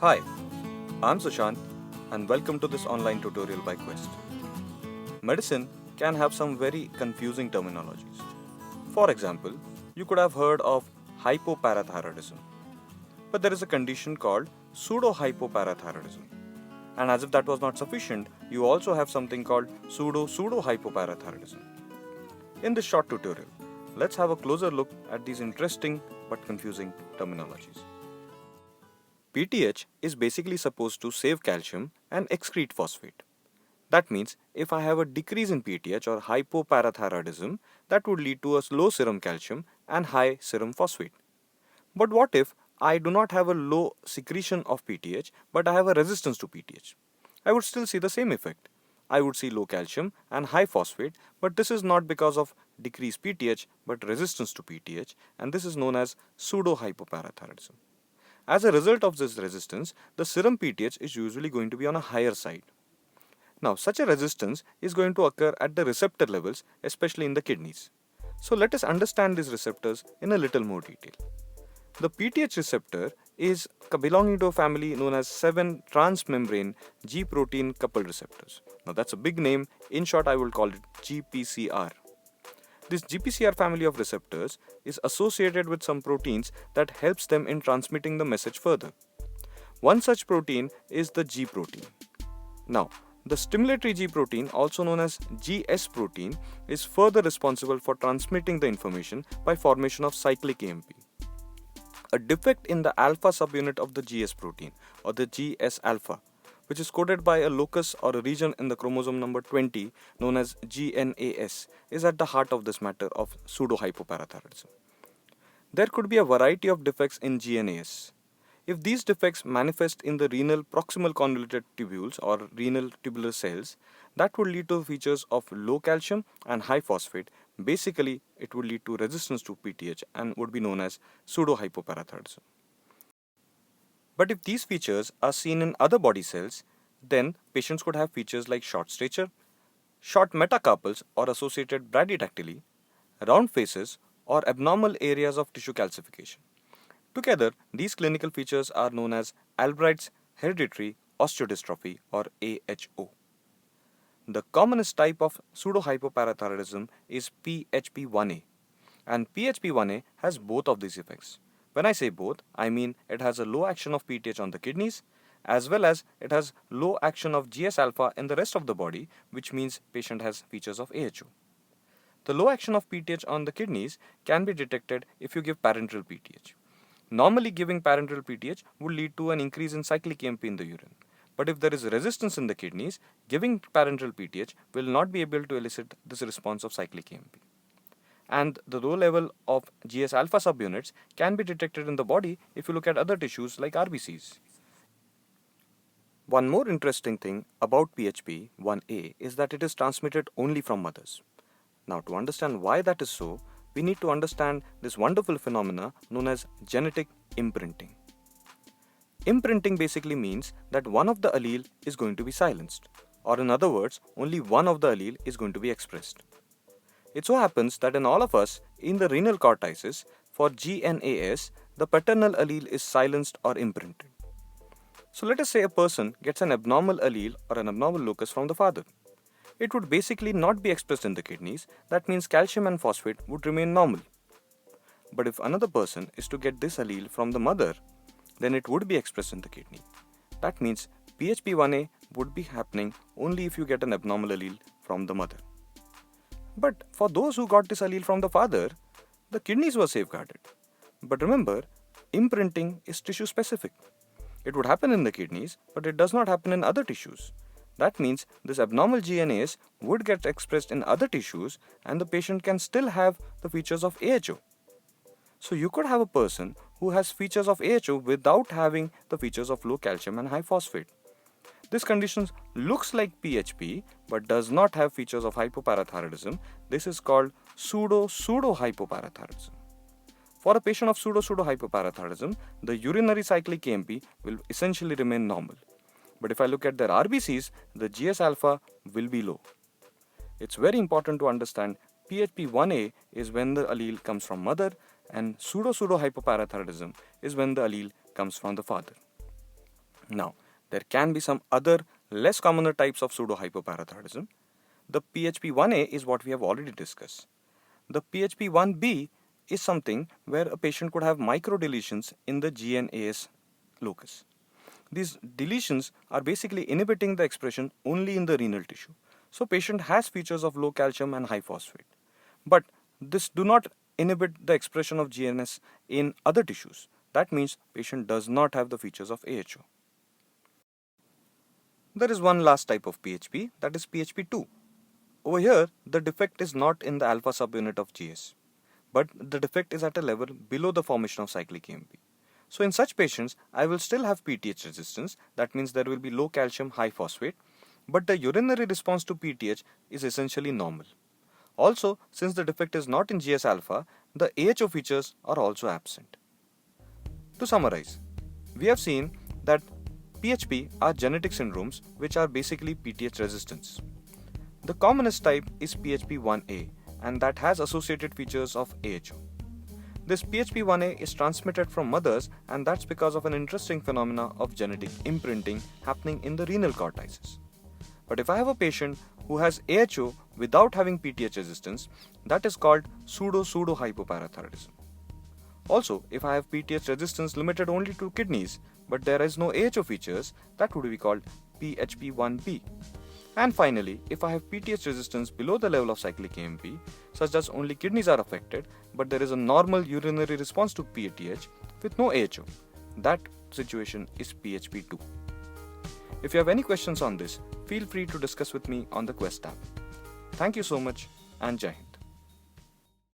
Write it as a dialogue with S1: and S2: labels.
S1: Hi, I'm Sushant and welcome to this online tutorial by Quest. Medicine can have some very confusing terminologies. For example, you could have heard of hypoparathyroidism, but there is a condition called pseudo-hypoparathyroidism. And as if that was not sufficient, you also have something called pseudo-hypoparathyroidism. In this short tutorial, let's have a closer look at these interesting but confusing terminologies. PTH is basically supposed to save calcium and excrete phosphate. That means if I have a decrease in PTH or hypoparathyroidism, that would lead to a low serum calcium and high serum phosphate. But what if I do not have a low secretion of PTH but I have a resistance to PTH? I would still see the same effect. I would see low calcium and high phosphate, but this is not because of decreased PTH but resistance to PTH, and this is known as pseudo hypoparathyroidism. As a result of this resistance, the serum PTH is usually going to be on a higher side. Now, such a resistance is going to occur at the receptor levels, especially in the kidneys. So, let us understand these receptors in a little more detail. The PTH receptor is belonging to a family known as 7 transmembrane G protein coupled receptors. Now, that's a big name. In short, I will call it GPCR. This GPCR family of receptors is associated with some proteins that helps them in transmitting the message further. One such protein is the G protein. Now, the stimulatory G protein, also known as GS protein, is further responsible for transmitting the information by formation of cyclic AMP. A defect in the alpha subunit of the GS protein, or the GS alpha, which is coded by a locus or a region in the chromosome number 20 known as GNAS, is at the heart of this matter of pseudo-hypoparathyroidism. There could be a variety of defects in GNAS. If these defects manifest in the renal proximal convoluted tubules or renal tubular cells, that would lead to features of low calcium and high phosphate. Basically, it would lead to resistance to PTH and would be known as pseudo-hypoparathyroidism. But if these features are seen in other body cells, then patients could have features like short stature, short metacarpals or associated brachydactyly, round faces, or abnormal areas of tissue calcification. Together, these clinical features are known as Albright's hereditary osteodystrophy or AHO. The commonest type of pseudo-hypoparathyroidism is PHP1A, and PHP1A has both of these effects. When I say both, I mean it has a low action of PTH on the kidneys as well as it has low action of GS alpha in the rest of the body, which means patient has features of AHO. The low action of PTH on the kidneys can be detected if you give parenteral PTH. Normally, giving parenteral PTH would lead to an increase in cyclic AMP in the urine. But if there is resistance in the kidneys, giving parenteral PTH will not be able to elicit this response of cyclic AMP. And the low level of GS alpha subunits can be detected in the body if you look at other tissues like RBCs. One more interesting thing about PHP1A is that it is transmitted only from mothers. Now, to understand why that is so, we need to understand this wonderful phenomena known as genetic imprinting. Imprinting basically means that one of the allele is going to be silenced, or in other words, only one of the allele is going to be expressed. It so happens that in all of us, in the renal cortices, for GNAS, the paternal allele is silenced or imprinted. So let us say a person gets an abnormal allele or an abnormal locus from the father. It would basically not be expressed in the kidneys. That means calcium and phosphate would remain normal. But if another person is to get this allele from the mother, then it would be expressed in the kidney. That means PHP1A would be happening only if you get an abnormal allele from the mother. But for those who got this allele from the father, the kidneys were safeguarded. But remember, imprinting is tissue specific. It would happen in the kidneys, but it does not happen in other tissues. That means this abnormal GNAS would get expressed in other tissues and the patient can still have the features of AHO. So you could have a person who has features of AHO without having the features of low calcium and high phosphate. This condition looks like PHP but does not have features of hypoparathyroidism. This is called pseudo-hypoparathyroidism. For a patient of pseudo-hypoparathyroidism, the urinary cyclic AMP will essentially remain normal. But if I look at their RBCs, the GS alpha will be low. It's very important to understand PHP1A is when the allele comes from mother and pseudo-hypoparathyroidism is when the allele comes from the father. Now, there can be some other less commoner types of pseudo-hypoparathyroidism. The PHP1A is what we have already discussed. The PHP1B is something where a patient could have microdeletions in the GNAS locus. These deletions are basically inhibiting the expression only in the renal tissue. So patient has features of low calcium and high phosphate. But this do not inhibit the expression of GNS in other tissues. That means patient does not have the features of AHO. There is one last type of PHP, that is PHP2. Over here, the defect is not in the alpha subunit of GS, but the defect is at a level below the formation of cyclic AMP. So in such patients, I will still have PTH resistance. That means there will be low calcium, high phosphate, but the urinary response to PTH is essentially normal. Also, since the defect is not in GS alpha, the AHO features are also absent. To summarize, we have seen that PHP are genetic syndromes which are basically PTH resistance. The commonest type is PHP1A, and that has associated features of AHO. This PHP1A is transmitted from mothers, and that's because of an interesting phenomena of genetic imprinting happening in the renal cortices. But if I have a patient who has AHO without having PTH resistance, that is called pseudo-hypoparathyroidism. Also, if I have PTH resistance limited only to kidneys, but there is no AHO features, that would be called PHP1B. And finally, if I have PTH resistance below the level of cyclic AMP, such that only kidneys are affected, but there is a normal urinary response to PTH with no AHO, that situation is PHP2. If you have any questions on this, feel free to discuss with me on the Quest tab. Thank you so much, and Jai Hind.